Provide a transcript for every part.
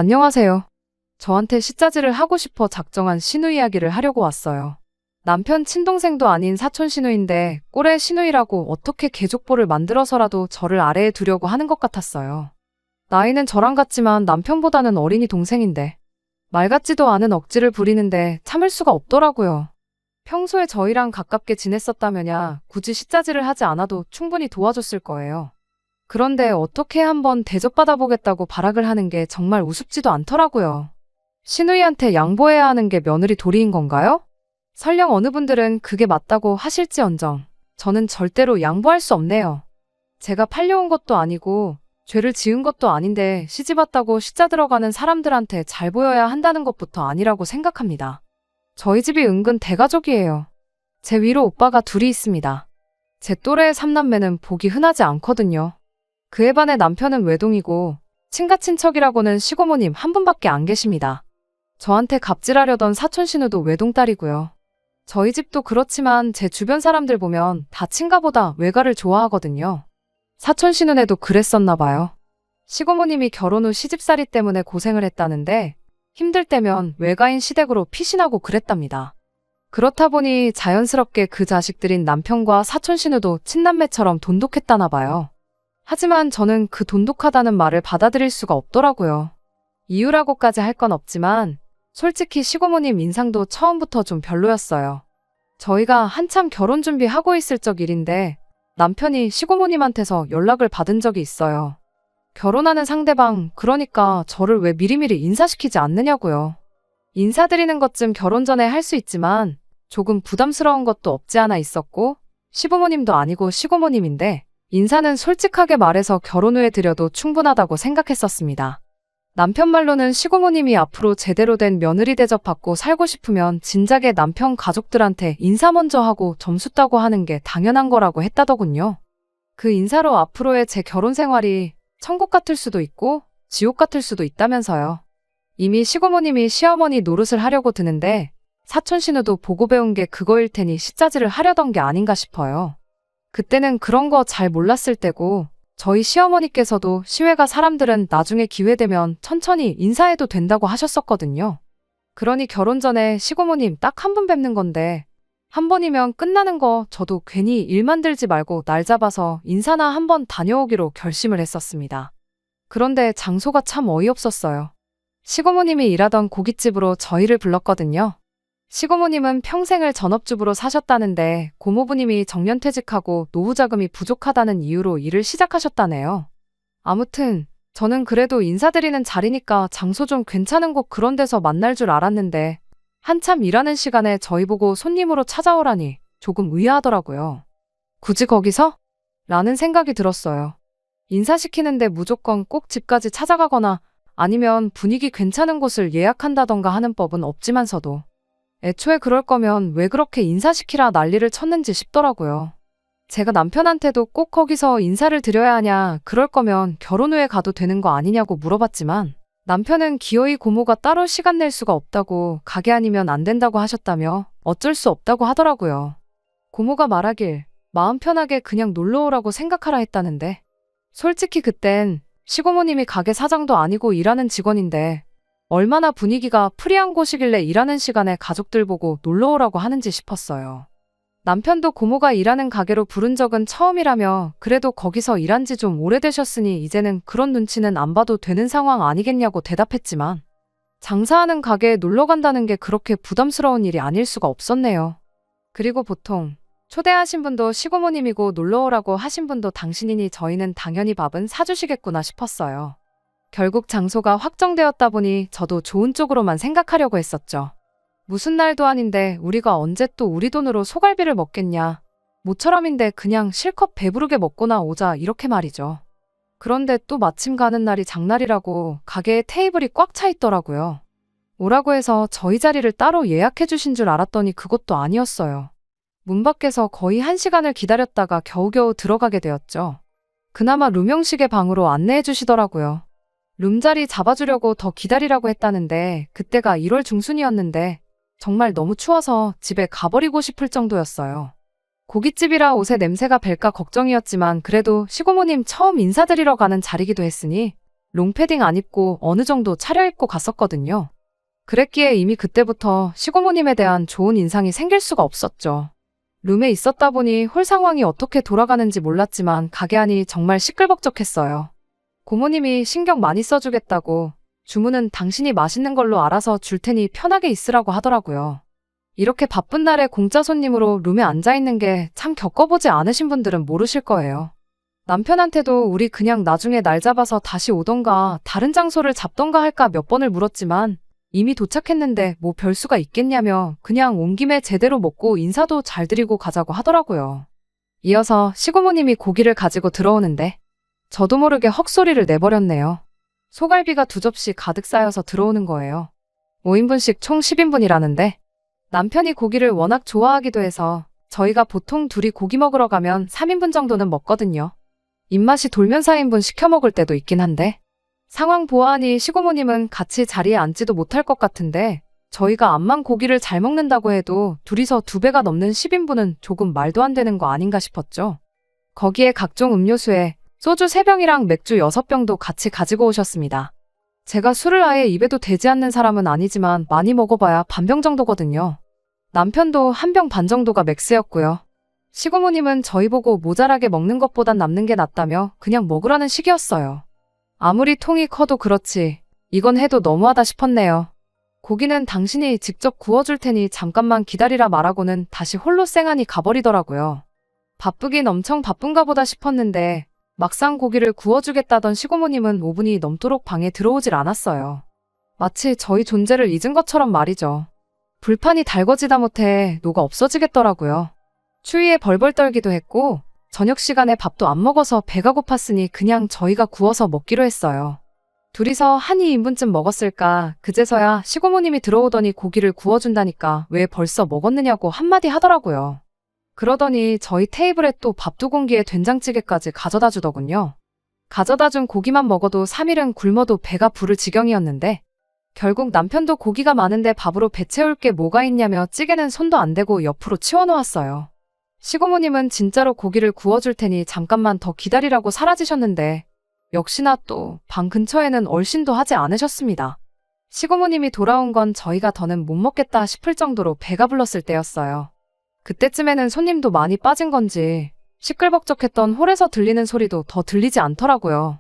안녕하세요. 저한테 시짜지를 하고 싶어 작정한 시누 이야기를 하려고 왔어요. 남편 친동생도 아닌 사촌 시누인데 꼴의 시누이라고 어떻게 개족보를 만들어서라도 저를 아래에 두려고 하는 것 같았어요. 나이는 저랑 같지만 남편보다는 어린이 동생인데 말 같지도 않은 억지를 부리는데 참을 수가 없더라고요. 평소에 저희랑 가깝게 지냈었다면야 굳이 시짜지를 하지 않아도 충분히 도와줬을 거예요. 그런데 어떻게 한번 대접받아 보겠다고 발악을 하는 게 정말 우습지도 않더라고요. 시누이한테 양보해야 하는 게 며느리 도리인 건가요? 설령 어느 분들은 그게 맞다고 하실지언정 저는 절대로 양보할 수 없네요. 제가 팔려온 것도 아니고 죄를 지은 것도 아닌데 시집왔다고 시짜 들어가는 사람들한테 잘 보여야 한다는 것부터 아니라고 생각합니다. 저희 집이 은근 대가족이에요. 제 위로 오빠가 둘이 있습니다. 제 또래의 삼남매는 보기 흔하지 않거든요. 그에 반해 남편은 외동이고 친가친척이라고는 시고모님 한 분밖에 안 계십니다. 저한테 갑질하려던 사촌 시누도 외동딸이고요. 저희 집도 그렇지만 제 주변 사람들 보면 다 친가보다 외가를 좋아하거든요. 사촌 시누네도 그랬었나 봐요. 시고모님이 결혼 후 시집살이 때문에 고생을 했다는데 힘들 때면 외가인 시댁으로 피신하고 그랬답니다. 그렇다 보니 자연스럽게 그 자식들인 남편과 사촌 시누도 친남매처럼 돈독했다나 봐요. 하지만 저는 그 돈독하다는 말을 받아들일 수가 없더라고요. 이유라고까지 할 건 없지만 솔직히 시고모님 인상도 처음부터 좀 별로였어요. 저희가 한참 결혼 준비하고 있을 적 일인데 남편이 시고모님한테서 연락을 받은 적이 있어요. 결혼하는 상대방, 그러니까 저를 왜 미리미리 인사시키지 않느냐고요. 인사드리는 것쯤 결혼 전에 할 수 있지만 조금 부담스러운 것도 없지 않아 있었고 시부모님도 아니고 시고모님인데 인사는 솔직하게 말해서 결혼 후에 드려도 충분하다고 생각했었습니다. 남편 말로는 시고모님이 앞으로 제대로 된 며느리 대접받고 살고 싶으면 진작에 남편 가족들한테 인사 먼저 하고 점수 따고 하는 게 당연한 거라고 했다더군요. 그 인사로 앞으로의 제 결혼 생활이 천국 같을 수도 있고 지옥 같을 수도 있다면서요. 이미 시고모님이 시어머니 노릇을 하려고 드는데 사촌 시누도 보고 배운 게 그거일 테니 시짜지를 하려던 게 아닌가 싶어요. 그때는 그런 거 잘 몰랐을 때고 저희 시어머니께서도 시외가 사람들은 나중에 기회되면 천천히 인사해도 된다고 하셨었거든요. 그러니 결혼 전에 시고모님 딱 한 번 뵙는 건데 한 번이면 끝나는 거 저도 괜히 일 만들지 말고 날 잡아서 인사나 한번 다녀오기로 결심을 했었습니다. 그런데 장소가 참 어이없었어요. 시고모님이 일하던 고깃집으로 저희를 불렀거든요. 시고모님은 평생을 전업주부로 사셨다는데 고모부님이 정년퇴직하고 노후자금이 부족하다는 이유로 일을 시작하셨다네요. 아무튼 저는 그래도 인사드리는 자리니까 장소 좀 괜찮은 곳 그런 데서 만날 줄 알았는데 한참 일하는 시간에 저희 보고 손님으로 찾아오라니 조금 의아하더라고요. 굳이 거기서? 라는 생각이 들었어요. 인사시키는데 무조건 꼭 집까지 찾아가거나 아니면 분위기 괜찮은 곳을 예약한다던가 하는 법은 없지만서도 애초에 그럴 거면 왜 그렇게 인사시키라 난리를 쳤는지 싶더라고요. 제가 남편한테도 꼭 거기서 인사를 드려야 하냐, 그럴 거면 결혼 후에 가도 되는 거 아니냐고 물어봤지만 남편은 기어이 고모가 따로 시간 낼 수가 없다고 가게 아니면 안 된다고 하셨다며 어쩔 수 없다고 하더라고요. 고모가 말하길 마음 편하게 그냥 놀러 오라고 생각하라 했다는데 솔직히 그땐 시고모님이 가게 사장도 아니고 일하는 직원인데 얼마나 분위기가 프리한 곳이길래 일하는 시간에 가족들 보고 놀러 오라고 하는지 싶었어요. 남편도 고모가 일하는 가게로 부른 적은 처음이라며 그래도 거기서 일한 지 좀 오래되셨으니 이제는 그런 눈치는 안 봐도 되는 상황 아니겠냐고 대답했지만 장사하는 가게에 놀러 간다는 게 그렇게 부담스러운 일이 아닐 수가 없었네요. 그리고 보통 초대하신 분도 시고모님이고 놀러 오라고 하신 분도 당신이니 저희는 당연히 밥은 사주시겠구나 싶었어요. 결국 장소가 확정되었다 보니 저도 좋은 쪽으로만 생각하려고 했었죠. 무슨 날도 아닌데 우리가 언제 또 우리 돈으로 소갈비를 먹겠냐. 모처럼인데 그냥 실컷 배부르게 먹고나 오자 이렇게 말이죠. 그런데 또 마침 가는 날이 장날이라고 가게에 테이블이 꽉 차 있더라고요. 오라고 해서 저희 자리를 따로 예약해 주신 줄 알았더니 그것도 아니었어요. 문 밖에서 거의 1시간을 기다렸다가 겨우겨우 들어가게 되었죠. 그나마 룸 형식의 방으로 안내해 주시더라고요. 룸자리 잡아주려고 더 기다리라고 했다는데 그때가 1월 중순이었는데 정말 너무 추워서 집에 가버리고 싶을 정도였어요. 고깃집이라 옷에 냄새가 벨까 걱정이었지만 그래도 시고모님 처음 인사드리러 가는 자리기도 했으니 롱패딩 안 입고 어느 정도 차려입고 갔었거든요. 그랬기에 이미 그때부터 시고모님에 대한 좋은 인상이 생길 수가 없었죠. 룸에 있었다 보니 홀 상황이 어떻게 돌아가는지 몰랐지만 가게 안이 정말 시끌벅적했어요. 고모님이 신경 많이 써주겠다고 주문은 당신이 맛있는 걸로 알아서 줄 테니 편하게 있으라고 하더라고요. 이렇게 바쁜 날에 공짜 손님으로 룸에 앉아있는 게 참 겪어보지 않으신 분들은 모르실 거예요. 남편한테도 우리 그냥 나중에 날 잡아서 다시 오던가 다른 장소를 잡던가 할까 몇 번을 물었지만 이미 도착했는데 뭐 별수가 있겠냐며 그냥 온 김에 제대로 먹고 인사도 잘 드리고 가자고 하더라고요. 이어서 시고모님이 고기를 가지고 들어오는데 저도 모르게 헉소리를 내버렸네요. 소갈비가 2접시 가득 쌓여서 들어오는 거예요. 5인분씩 총 10인분이라는데 남편이 고기를 워낙 좋아하기도 해서 저희가 보통 둘이 고기 먹으러 가면 3인분 정도는 먹거든요. 입맛이 돌면 4인분 시켜 먹을 때도 있긴 한데 상황 보아하니 시고모님은 같이 자리에 앉지도 못할 것 같은데 저희가 암만 고기를 잘 먹는다고 해도 둘이서 2배가 넘는 10인분은 조금 말도 안 되는 거 아닌가 싶었죠. 거기에 각종 음료수에 소주 3병이랑 맥주 6병도 같이 가지고 오셨습니다. 제가 술을 아예 입에도 대지 않는 사람은 아니지만 많이 먹어봐야 반병 정도거든요. 남편도 1병 반 정도가 맥스였고요. 시고모님은 저희 보고 모자라게 먹는 것보단 남는 게 낫다며 그냥 먹으라는 식이었어요. 아무리 통이 커도 그렇지 이건 해도 너무하다 싶었네요. 고기는 당신이 직접 구워줄 테니 잠깐만 기다리라 말하고는 다시 홀로 쌩하니 가버리더라고요. 바쁘긴 엄청 바쁜가 보다 싶었는데 막상 고기를 구워주겠다던 시고모님은 5분이 넘도록 방에 들어오질 않았어요. 마치 저희 존재를 잊은 것처럼 말이죠. 불판이 달궈지다 못해 녹아 없어지겠더라고요. 추위에 벌벌 떨기도 했고 저녁 시간에 밥도 안 먹어서 배가 고팠으니 그냥 저희가 구워서 먹기로 했어요. 둘이서 한 2인분쯤 먹었을까 그제서야 시고모님이 들어오더니 고기를 구워준다니까 왜 벌써 먹었느냐고 한마디 하더라고요. 그러더니 저희 테이블에 또 밥 2공기에 된장찌개까지 가져다 주더군요. 가져다 준 고기만 먹어도 3일은 굶어도 배가 부를 지경이었는데 결국 남편도 고기가 많은데 밥으로 배 채울 게 뭐가 있냐며 찌개는 손도 안 대고 옆으로 치워놓았어요. 시고모님은 진짜로 고기를 구워줄 테니 잠깐만 더 기다리라고 사라지셨는데 역시나 또 방 근처에는 얼씬도 하지 않으셨습니다. 시고모님이 돌아온 건 저희가 더는 못 먹겠다 싶을 정도로 배가 불렀을 때였어요. 그때쯤에는 손님도 많이 빠진 건지 시끌벅적했던 홀에서 들리는 소리도 더 들리지 않더라고요.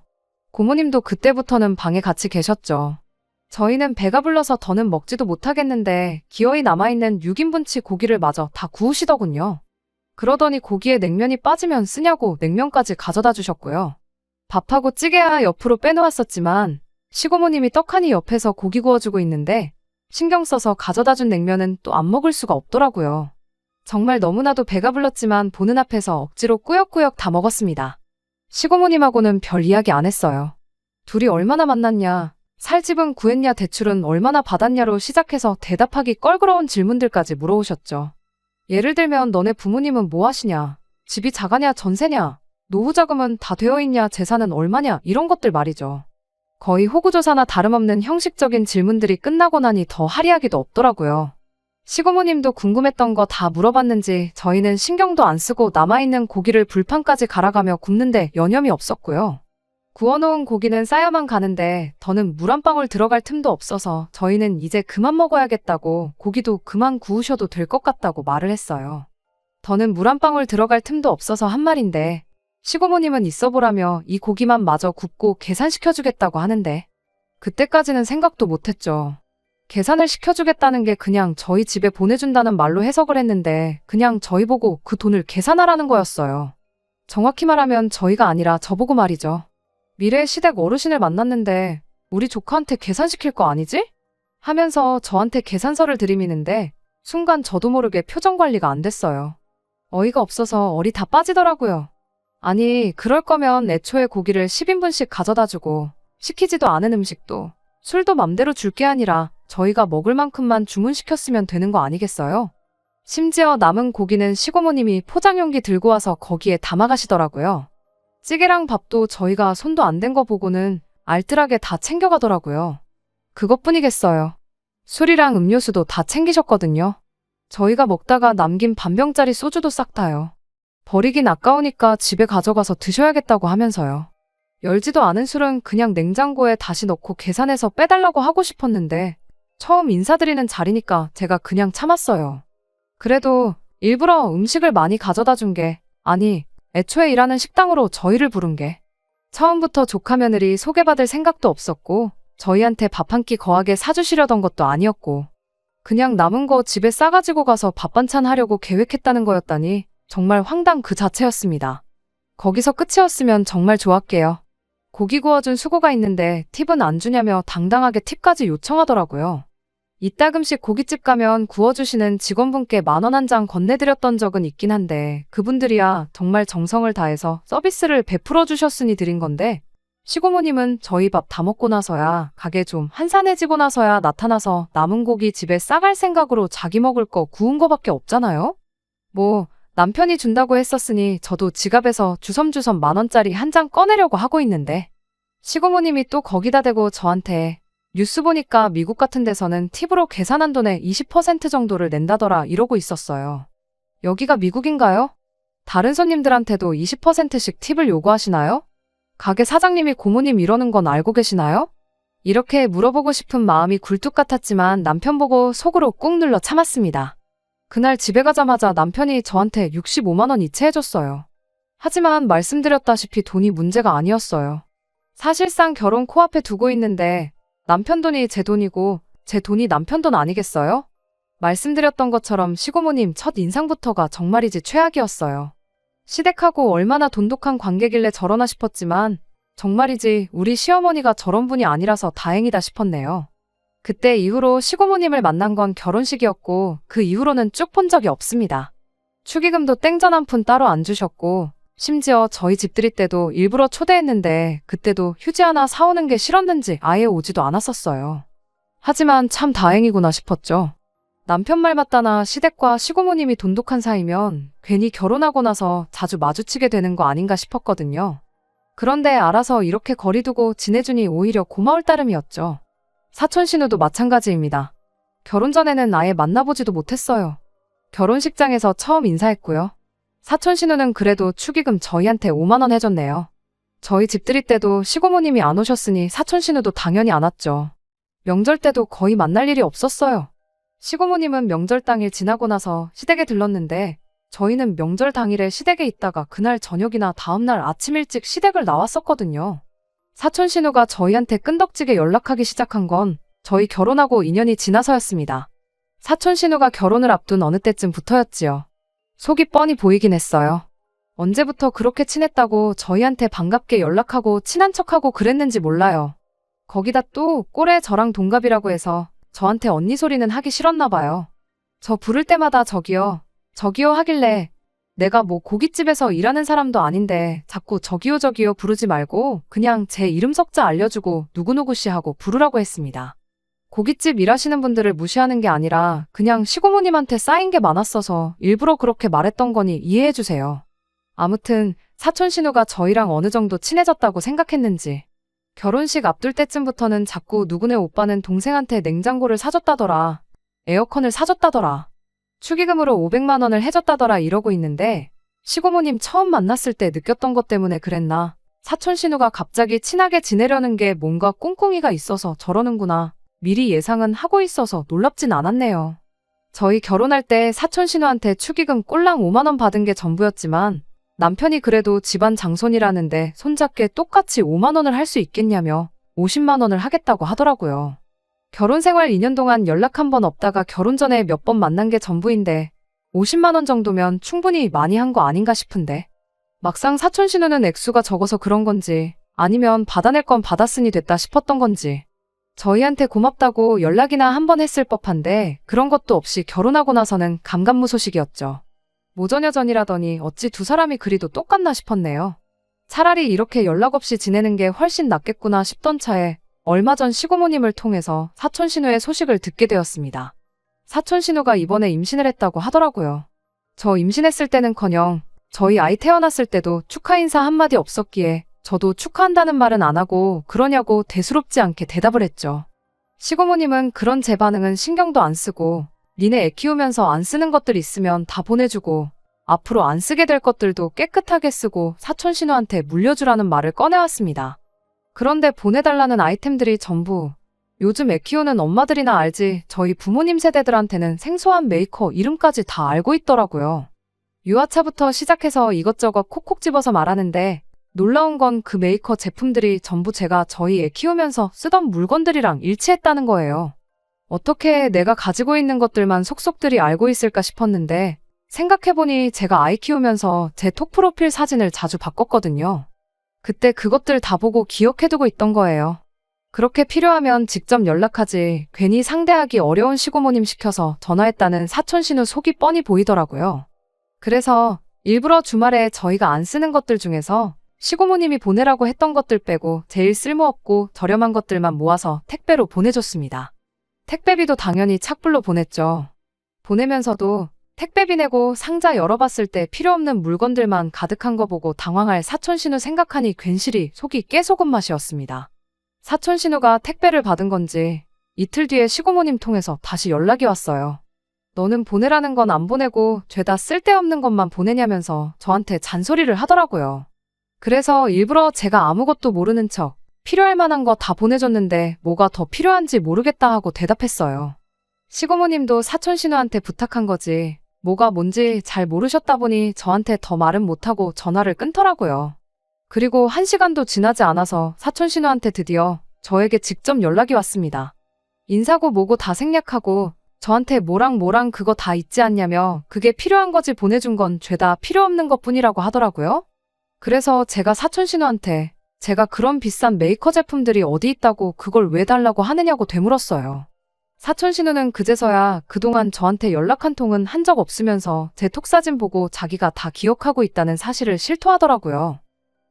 고모님도 그때부터는 방에 같이 계셨죠. 저희는 배가 불러서 더는 먹지도 못하겠는데 기어이 남아있는 6인분치 고기를 마저 다 구우시더군요. 그러더니 고기에 냉면이 빠지면 쓰냐고 냉면까지 가져다 주셨고요. 밥하고 찌개야 옆으로 빼놓았었지만 시고모님이 떡하니 옆에서 고기 구워주고 있는데 신경 써서 가져다 준 냉면은 또 안 먹을 수가 없더라고요. 정말 너무나도 배가 불렀지만 보는 앞에서 억지로 꾸역꾸역 다 먹었습니다. 시고모님하고는 별 이야기 안 했어요. 둘이 얼마나 만났냐, 살집은 구했냐, 대출은 얼마나 받았냐로 시작해서 대답하기 껄끄러운 질문들까지 물어오셨죠. 예를 들면 너네 부모님은 뭐 하시냐, 집이 작아냐 전세냐, 노후 자금은 다 되어 있냐, 재산은 얼마냐 이런 것들 말이죠. 거의 호구조사나 다름없는 형식적인 질문들이 끝나고 나니 더 할 이야기도 없더라고요. 시고모님도 궁금했던 거 다 물어봤는지 저희는 신경도 안 쓰고 남아있는 고기를 불판까지 갈아가며 굽는데 여념이 없었고요. 구워놓은 고기는 쌓여만 가는데 더는 물 한 방울 들어갈 틈도 없어서 저희는 이제 그만 먹어야겠다고 고기도 그만 구우셔도 될 것 같다고 말을 했어요. 더는 물 한 방울 들어갈 틈도 없어서 한 말인데 시고모님은 있어보라며 이 고기만 마저 굽고 계산시켜주겠다고 하는데 그때까지는 생각도 못했죠. 계산을 시켜주겠다는 게 그냥 저희 집에 보내준다는 말로 해석을 했는데 그냥 저희 보고 그 돈을 계산하라는 거였어요. 정확히 말하면 저희가 아니라 저보고 말이죠. 미래의 시댁 어르신을 만났는데 우리 조카한테 계산시킬 거 아니지? 하면서 저한테 계산서를 들이미는데 순간 저도 모르게 표정 관리가 안 됐어요. 어이가 없어서 얼이 다 빠지더라고요. 아니 그럴 거면 애초에 고기를 10인분씩 가져다 주고 시키지도 않은 음식도 술도 맘대로 줄 게 아니라 저희가 먹을 만큼만 주문시켰으면 되는 거 아니겠어요? 심지어 남은 고기는 시고모님이 포장용기 들고 와서 거기에 담아가시더라고요. 찌개랑 밥도 저희가 손도 안 댄 거 보고는 알뜰하게 다 챙겨가더라고요. 그것뿐이겠어요. 술이랑 음료수도 다 챙기셨거든요. 저희가 먹다가 남긴 반병짜리 소주도 싹 다요. 버리긴 아까우니까 집에 가져가서 드셔야겠다고 하면서요. 열지도 않은 술은 그냥 냉장고에 다시 넣고 계산해서 빼달라고 하고 싶었는데 처음 인사드리는 자리니까 제가 그냥 참았어요. 그래도 일부러 음식을 많이 가져다 준 게, 아니, 애초에 일하는 식당으로 저희를 부른 게, 처음부터 조카 며느리 소개받을 생각도 없었고 저희한테 밥 한 끼 거하게 사주시려던 것도 아니었고 그냥 남은 거 집에 싸가지고 가서 밥 반찬 하려고 계획했다는 거였다니 정말 황당 그 자체였습니다. 거기서 끝이었으면 정말 좋았게요. 고기 구워준 수고가 있는데 팁은 안 주냐며 당당하게 팁까지 요청하더라고요. 이따금씩 고깃집 가면 구워주시는 직원분께 10,000원 한 장 건네드렸던 적은 있긴 한데 그분들이야 정말 정성을 다해서 서비스를 베풀어 주셨으니 드린 건데 시고모님은 저희 밥 다 먹고 나서야 가게 좀 한산해지고 나서야 나타나서 남은 고기 집에 싸갈 생각으로 자기 먹을 거 구운 거밖에 없잖아요? 뭐 남편이 준다고 했었으니 저도 지갑에서 주섬주섬 10,000원짜리 한 장 꺼내려고 하고 있는데 시고모님이 또 거기다 대고 저한테 뉴스 보니까 미국 같은 데서는 팁으로 계산한 돈의 20% 정도를 낸다더라 이러고 있었어요. 여기가 미국인가요? 다른 손님들한테도 20%씩 팁을 요구하시나요? 가게 사장님이 고모님 이러는 건 알고 계시나요? 이렇게 물어보고 싶은 마음이 굴뚝 같았지만 남편 보고 속으로 꾹 눌러 참았습니다. 그날 집에 가자마자 남편이 저한테 65만 원 이체해줬어요. 하지만 말씀드렸다시피 돈이 문제가 아니었어요. 사실상 결혼 코앞에 두고 있는데 남편 돈이 제 돈이고 제 돈이 남편 돈 아니겠어요? 말씀드렸던 것처럼 시고모님 첫 인상부터가 정말이지 최악이었어요. 시댁하고 얼마나 돈독한 관계길래 저러나 싶었지만 정말이지 우리 시어머니가 저런 분이 아니라서 다행이다 싶었네요. 그때 이후로 시고모님을 만난 건 결혼식이었고 그 이후로는 쭉 본 적이 없습니다. 축의금도 땡전 한 푼 따로 안 주셨고 심지어 저희 집 들일 때도 일부러 초대했는데 그때도 휴지 하나 사오는 게 싫었는지 아예 오지도 않았었어요. 하지만 참 다행이구나 싶었죠. 남편 말 맞다나 시댁과 시고모님이 돈독한 사이면 괜히 결혼하고 나서 자주 마주치게 되는 거 아닌가 싶었거든요. 그런데 알아서 이렇게 거리 두고 지내주니 오히려 고마울 따름이었죠. 사촌 신우도 마찬가지입니다. 결혼 전에는 아예 만나보지도 못했어요. 결혼식장에서 처음 인사했고요. 사촌 신우는 그래도 축의금 저희한테 5만 원 해줬네요. 저희 집 들일 때도 시고모님이 안 오셨으니 사촌 신우도 당연히 안 왔죠. 명절 때도 거의 만날 일이 없었어요. 시고모님은 명절 당일 지나고 나서 시댁에 들렀는데 저희는 명절 당일에 시댁에 있다가 그날 저녁이나 다음날 아침 일찍 시댁을 나왔었거든요. 사촌 신우가 저희한테 끈덕지게 연락하기 시작한 건 저희 결혼하고 2년이 지나서였습니다. 사촌 신우가 결혼을 앞둔 어느 때쯤부터였지요. 속이 뻔히 보이긴 했어요. 언제부터 그렇게 친했다고 저희한테 반갑게 연락하고 친한 척하고 그랬는지 몰라요. 거기다 또 꼴에 저랑 동갑이라고 해서 저한테 언니 소리는 하기 싫었나 봐요. 저 부를 때마다 저기요, 저기요 하길래 내가 뭐 고깃집에서 일하는 사람도 아닌데 자꾸 저기요 저기요 부르지 말고 그냥 제 이름 석자 알려주고 누구누구씨 하고 부르라고 했습니다. 고깃집 일하시는 분들을 무시하는 게 아니라 그냥 시고모님한테 쌓인 게 많았어서 일부러 그렇게 말했던 거니 이해해주세요. 아무튼 사촌 신우가 저희랑 어느 정도 친해졌다고 생각했는지 결혼식 앞둘 때쯤부터는 자꾸 누구네 오빠는 동생한테 냉장고를 사줬다더라, 에어컨을 사줬다더라, 축의금으로 500만 원을 해줬다더라 이러고 있는데 시고모님 처음 만났을 때 느꼈던 것 때문에 그랬나 사촌 신우가 갑자기 친하게 지내려는 게 뭔가 꿍꿍이가 있어서 저러는구나 미리 예상은 하고 있어서 놀랍진 않았네요. 저희 결혼할 때 사촌 신우한테 축의금 꼴랑 5만 원 받은 게 전부였지만 남편이 그래도 집안 장손이라는데 손잡게 똑같이 5만 원을 할 수 있겠냐며 50만 원을 하겠다고 하더라고요. 결혼 생활 2년 동안 연락 한 번 없다가 결혼 전에 몇 번 만난 게 전부인데 50만 원 정도면 충분히 많이 한 거 아닌가 싶은데 막상 사촌 신우는 액수가 적어서 그런 건지 아니면 받아낼 건 받았으니 됐다 싶었던 건지 저희한테 고맙다고 연락이나 한 번 했을 법한데 그런 것도 없이 결혼하고 나서는 감감무소식이었죠. 모전여전이라더니 어찌 두 사람이 그리도 똑같나 싶었네요. 차라리 이렇게 연락 없이 지내는 게 훨씬 낫겠구나 싶던 차에 얼마 전 시고모님을 통해서 사촌 신우의 소식을 듣게 되었습니다. 사촌 신우가 이번에 임신을 했다고 하더라고요. 저 임신했을 때는커녕 저희 아이 태어났을 때도 축하 인사 한마디 없었기에 저도 축하한다는 말은 안 하고 그러냐고 대수롭지 않게 대답을 했죠. 시고모님은 그런 제 반응은 신경도 안 쓰고 니네 애 키우면서 안 쓰는 것들 있으면 다 보내주고 앞으로 안 쓰게 될 것들도 깨끗하게 쓰고 사촌 신우한테 물려주라는 말을 꺼내왔습니다. 그런데 보내달라는 아이템들이 전부 요즘 애 키우는 엄마들이나 알지 저희 부모님 세대들한테는 생소한 메이커 이름까지 다 알고 있더라고요. 유아차부터 시작해서 이것저것 콕콕 집어서 말하는데 놀라운 건 그 메이커 제품들이 전부 제가 저희 애 키우면서 쓰던 물건들이랑 일치했다는 거예요. 어떻게 내가 가지고 있는 것들만 속속들이 알고 있을까 싶었는데 생각해보니 제가 아이 키우면서 제 톡 프로필 사진을 자주 바꿨거든요. 그때 그것들 다 보고 기억해두고 있던 거예요. 그렇게 필요하면 직접 연락하지 괜히 상대하기 어려운 시고모님 시켜서 전화했다는 사촌 신우 속이 뻔히 보이더라고요. 그래서 일부러 주말에 저희가 안 쓰는 것들 중에서 시고모님이 보내라고 했던 것들 빼고 제일 쓸모없고 저렴한 것들만 모아서 택배로 보내줬습니다. 택배비도 당연히 착불로 보냈죠. 보내면서도 택배비 내고 상자 열어봤을 때 필요 없는 물건들만 가득한 거 보고 당황할 사촌 신우 생각하니 괜시리 속이 깨소금 맛이었습니다. 사촌 신우가 택배를 받은 건지 이틀 뒤에 시고모님 통해서 다시 연락이 왔어요. 너는 보내라는 건 안 보내고 죄다 쓸데없는 것만 보내냐면서 저한테 잔소리를 하더라고요. 그래서 일부러 제가 아무것도 모르는 척 필요할 만한 거 다 보내줬는데 뭐가 더 필요한지 모르겠다 하고 대답했어요. 시고모님도 사촌 신우한테 부탁한 거지 뭐가 뭔지 잘 모르셨다 보니 저한테 더 말은 못하고 전화를 끊더라고요. 그리고 1시간도 지나지 않아서 사촌 신우한테 드디어 저에게 직접 연락이 왔습니다. 인사고 뭐고 다 생략하고 저한테 뭐랑 그거 다 있지 않냐며 그게 필요한 거지 보내준 건 죄다 필요 없는 것뿐이라고 하더라고요. 그래서 제가 사촌 신우한테 제가 그런 비싼 메이커 제품들이 어디 있다고 그걸 왜 달라고 하느냐고 되물었어요. 사촌 신우는 그제서야 그동안 저한테 연락 한 통은 한 적 없으면서 제 톡사진 보고 자기가 다 기억하고 있다는 사실을 실토하더라고요.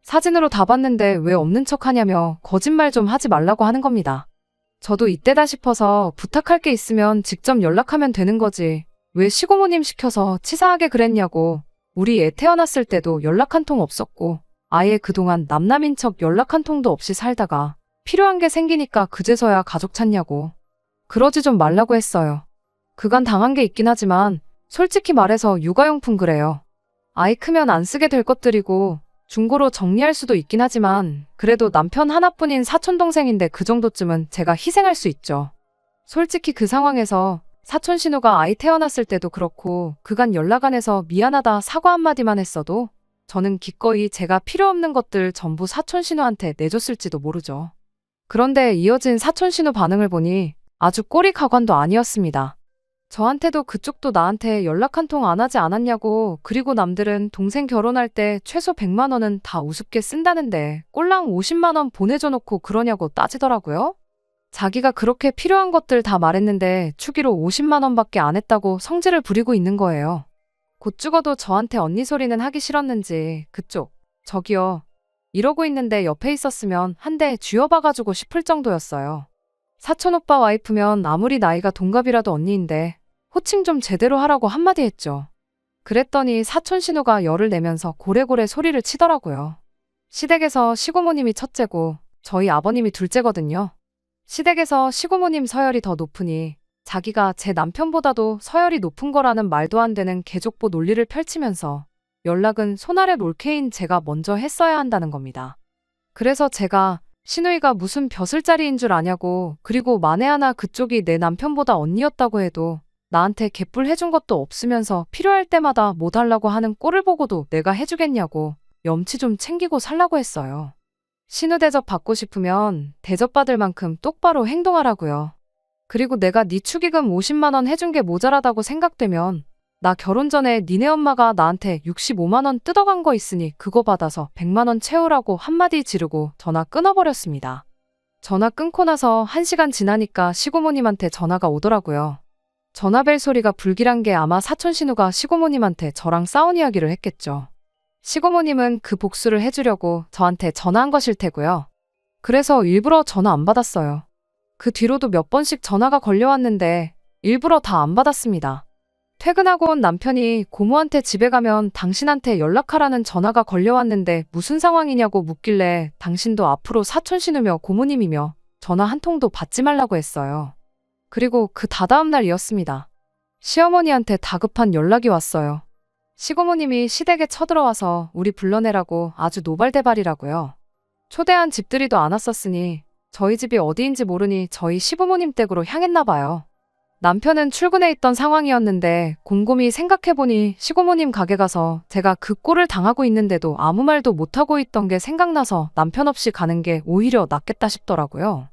사진으로 다 봤는데 왜 없는 척 하냐며 거짓말 좀 하지 말라고 하는 겁니다. 저도 이때다 싶어서 부탁할 게 있으면 직접 연락하면 되는 거지. 왜 시고모님 시켜서 치사하게 그랬냐고. 우리 애 태어났을 때도 연락 한 통 없었고 아예 그동안 남남인 척 연락 한 통도 없이 살다가 필요한 게 생기니까 그제서야 가족 찾냐고. 그러지 좀 말라고 했어요. 그간 당한 게 있긴 하지만 솔직히 말해서 육아용품 그래요. 아이 크면 안 쓰게 될 것들이고 중고로 정리할 수도 있긴 하지만 그래도 남편 하나뿐인 사촌동생인데 그 정도쯤은 제가 희생할 수 있죠. 솔직히 그 상황에서 사촌 신우가 아이 태어났을 때도 그렇고 그간 연락 안 해서 미안하다 사과 한마디만 했어도 저는 기꺼이 제가 필요 없는 것들 전부 사촌 신우한테 내줬을지도 모르죠. 그런데 이어진 사촌 신우 반응을 보니 아주 꼬리 가관도 아니었습니다. 저한테도 그쪽도 나한테 연락 한 통 안 하지 않았냐고 그리고 남들은 동생 결혼할 때 최소 100만 원은 다 우습게 쓴다는데 꼴랑 50만 원 보내줘 놓고 그러냐고 따지더라고요. 자기가 그렇게 필요한 것들 다 말했는데 추기로 50만 원밖에 안 했다고 성질을 부리고 있는 거예요. 곧 죽어도 저한테 언니 소리는 하기 싫었는지 그쪽 저기요 이러고 있는데 옆에 있었으면 한 대 쥐어박아주고 싶을 정도였어요. 사촌 오빠 와이프면 아무리 나이가 동갑이라도 언니인데 호칭 좀 제대로 하라고 한마디 했죠. 그랬더니 사촌 신우가 열을 내면서 고래고래 소리를 치더라고요. 시댁에서 시고모님이 첫째고 저희 아버님이 둘째거든요. 시댁에서 시고모님 서열이 더 높으니 자기가 제 남편보다도 서열이 높은 거라는 말도 안 되는 개족보 논리를 펼치면서 연락은 손아래 롤케인 제가 먼저 했어야 한다는 겁니다. 그래서 제가 신우이가 무슨 벼슬자리인 줄 아냐고 그리고 만에 하나 그쪽이 내 남편보다 언니였다고 해도 나한테 개뿔 해준 것도 없으면서 필요할 때마다 뭐 달라고 하는 꼴을 보고도 내가 해주겠냐고 염치 좀 챙기고 살라고 했어요. 신우 대접 받고 싶으면 대접받을 만큼 똑바로 행동하라고요. 그리고 내가 네 축의금 50만 원 해준 게 모자라다고 생각되면 나 결혼 전에 니네 엄마가 나한테 65만 원 뜯어간 거 있으니 그거 받아서 100만 원 채우라고 한마디 지르고 전화 끊어버렸습니다. 전화 끊고 나서 1시간 지나니까 시고모님한테 전화가 오더라고요. 전화벨 소리가 불길한 게 아마 사촌 신우가 시고모님한테 저랑 싸운 이야기를 했겠죠. 시고모님은 그 복수를 해주려고 저한테 전화한 것일 테고요. 그래서 일부러 전화 안 받았어요. 그 뒤로도 몇 번씩 전화가 걸려왔는데 일부러 다 안 받았습니다. 퇴근하고 온 남편이 고모한테 집에 가면 당신한테 연락하라는 전화가 걸려왔는데 무슨 상황이냐고 묻길래 당신도 앞으로 사촌 신우며 고모님이며 전화 한 통도 받지 말라고 했어요. 그리고 그 다다음 날이었습니다. 시어머니한테 다급한 연락이 왔어요. 시고모님이 시댁에 쳐들어와서 우리 불러내라고 아주 노발대발이라고요. 초대한 집들이도 안 왔었으니 저희 집이 어디인지 모르니 저희 시부모님 댁으로 향했나 봐요. 남편은 출근해 있던 상황이었는데 곰곰이 생각해보니 시고모님 가게 가서 제가 그 꼴을 당하고 있는데도 아무 말도 못하고 있던 게 생각나서 남편 없이 가는 게 오히려 낫겠다 싶더라고요.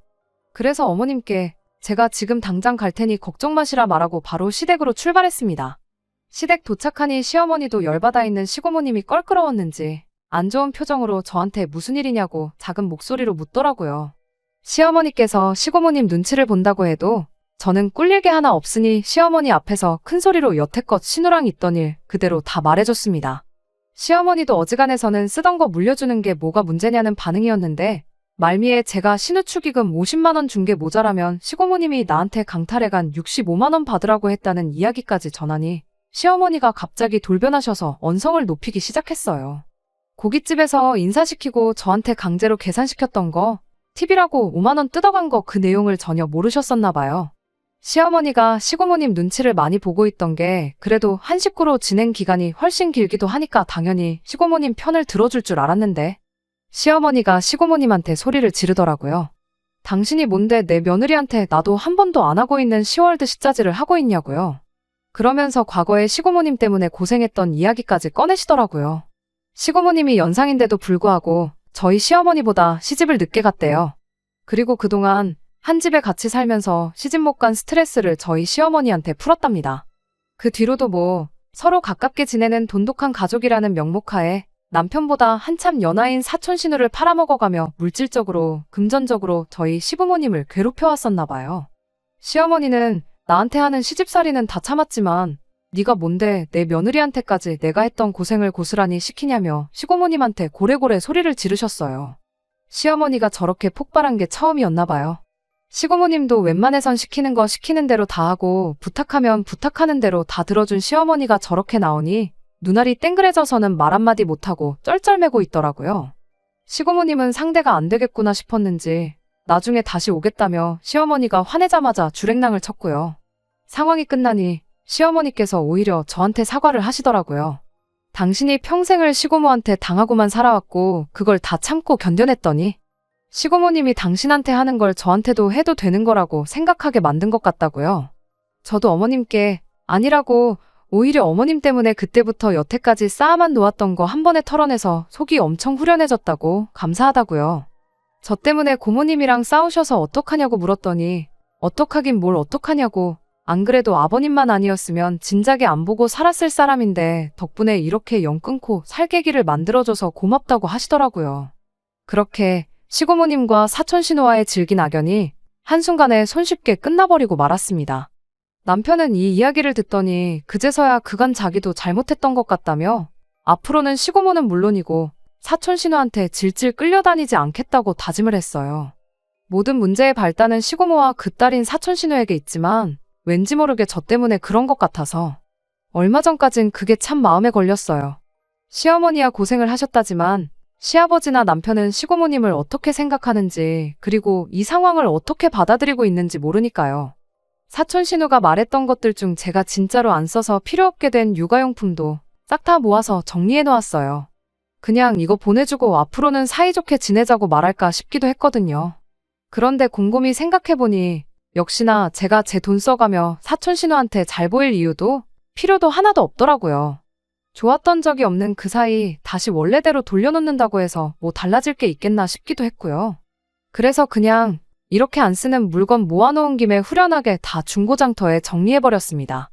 그래서 어머님께 제가 지금 당장 갈 테니 걱정 마시라 말하고 바로 시댁으로 출발했습니다. 시댁 도착하니 시어머니도 열받아 있는 시고모님이 껄끄러웠는지 안 좋은 표정으로 저한테 무슨 일이냐고 작은 목소리로 묻더라고요. 시어머니께서 시고모님 눈치를 본다고 해도 저는 꿀릴 게 하나 없으니 시어머니 앞에서 큰 소리로 여태껏 신우랑 있던 일 그대로 다 말해줬습니다. 시어머니도 어지간해서는 쓰던 거 물려주는 게 뭐가 문제냐는 반응이었는데 말미에 제가 신우 축의금 50만 원 준 게 모자라면 시고모님이 나한테 강탈해간 65만 원 받으라고 했다는 이야기까지 전하니 시어머니가 갑자기 돌변하셔서 언성을 높이기 시작했어요. 고깃집에서 인사시키고 저한테 강제로 계산시켰던 거 팁이라고 5만 원 뜯어간 거 그 내용을 전혀 모르셨었나 봐요. 시어머니가 시고모님 눈치를 많이 보고 있던 게 그래도 한 식구로 진행 기간이 훨씬 길기도 하니까 당연히 시고모님 편을 들어줄 줄 알았는데 시어머니가 시고모님한테 소리를 지르더라고요. 당신이 뭔데 내 며느리한테 나도 한 번도 안 하고 있는 시월드 시짜지를 하고 있냐고요. 그러면서 과거에 시고모님 때문에 고생했던 이야기까지 꺼내시더라고요. 시고모님이 연상인데도 불구하고 저희 시어머니보다 시집을 늦게 갔대요. 그리고 그동안 한 집에 같이 살면서 시집 못 간 스트레스를 저희 시어머니한테 풀었답니다. 그 뒤로도 뭐 서로 가깝게 지내는 돈독한 가족이라는 명목하에 남편보다 한참 연하인 사촌 시누를 팔아먹어가며 물질적으로 금전적으로 저희 시부모님을 괴롭혀왔었나 봐요. 시어머니는 나한테 하는 시집살이는 다 참았지만 네가 뭔데 내 며느리한테까지 내가 했던 고생을 고스란히 시키냐며 시고모님한테 고래고래 소리를 지르셨어요. 시어머니가 저렇게 폭발한 게 처음이었나 봐요. 시고모님도 웬만해선 시키는 거 시키는 대로 다 하고 부탁하면 부탁하는 대로 다 들어준 시어머니가 저렇게 나오니 눈알이 땡그레져서는 말 한마디 못하고 쩔쩔매고 있더라고요. 시고모님은 상대가 안 되겠구나 싶었는지 나중에 다시 오겠다며 시어머니가 화내자마자 줄행랑을 쳤고요. 상황이 끝나니 시어머니께서 오히려 저한테 사과를 하시더라고요. 당신이 평생을 시고모한테 당하고만 살아왔고 그걸 다 참고 견뎌냈더니 시고모님이 당신한테 하는 걸 저한테도 해도 되는 거라고 생각하게 만든 것 같다고요. 저도 어머님께 아니라고 오히려 어머님 때문에 그때부터 여태까지 쌓아만 놓았던 거 한 번에 털어내서 속이 엄청 후련해졌다고 감사하다고요. 저 때문에 고모님이랑 싸우셔서 어떡하냐고 물었더니 어떡하긴 뭘 어떡하냐고 안 그래도 아버님만 아니었으면 진작에 안 보고 살았을 사람인데 덕분에 이렇게 영 끊고 살계기를 만들어줘서 고맙다고 하시더라고요. 그렇게 시고모님과 사촌 신우와의 질긴 악연이 한순간에 손쉽게 끝나버리고 말았습니다. 남편은 이 이야기를 듣더니 그제서야 그간 자기도 잘못했던 것 같다며 앞으로는 시고모는 물론이고 사촌 신우한테 질질 끌려다니지 않겠다고 다짐을 했어요. 모든 문제의 발단은 시고모와 그 딸인 사촌 신우에게 있지만 왠지 모르게 저 때문에 그런 것 같아서 얼마 전까진 그게 참 마음에 걸렸어요. 시어머니야 고생을 하셨다지만 시아버지나 남편은 시고모님을 어떻게 생각하는지 그리고 이 상황을 어떻게 받아들이고 있는지 모르니까요. 사촌 신우가 말했던 것들 중 제가 진짜로 안 써서 필요 없게 된 육아용품도 싹 다 모아서 정리해 놓았어요. 그냥 이거 보내주고 앞으로는 사이좋게 지내자고 말할까 싶기도 했거든요. 그런데 곰곰이 생각해보니 역시나 제가 제 돈 써가며 사촌 신우한테 잘 보일 이유도 필요도 하나도 없더라고요. 좋았던 적이 없는 그 사이 다시 원래대로 돌려놓는다고 해서 뭐 달라질 게 있겠나 싶기도 했고요. 그래서 그냥 이렇게 안 쓰는 물건 모아놓은 김에 후련하게 다 중고장터에 정리해버렸습니다.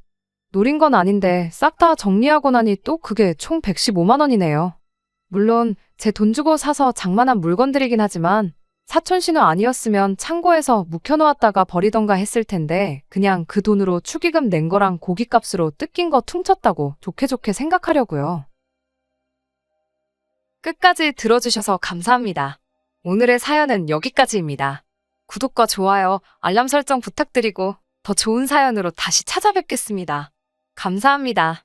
노린 건 아닌데 싹 다 정리하고 나니 또 그게 총 115만 원이네요. 물론 제 돈 주고 사서 장만한 물건들이긴 하지만 사촌 신우 아니었으면 창고에서 묵혀놓았다가 버리던가 했을 텐데 그냥 그 돈으로 축의금 낸 거랑 고깃값으로 뜯긴 거 퉁쳤다고 좋게 좋게 생각하려고요. 끝까지 들어주셔서 감사합니다. 오늘의 사연은 여기까지입니다. 구독과 좋아요, 알람 설정 부탁드리고 더 좋은 사연으로 다시 찾아뵙겠습니다. 감사합니다.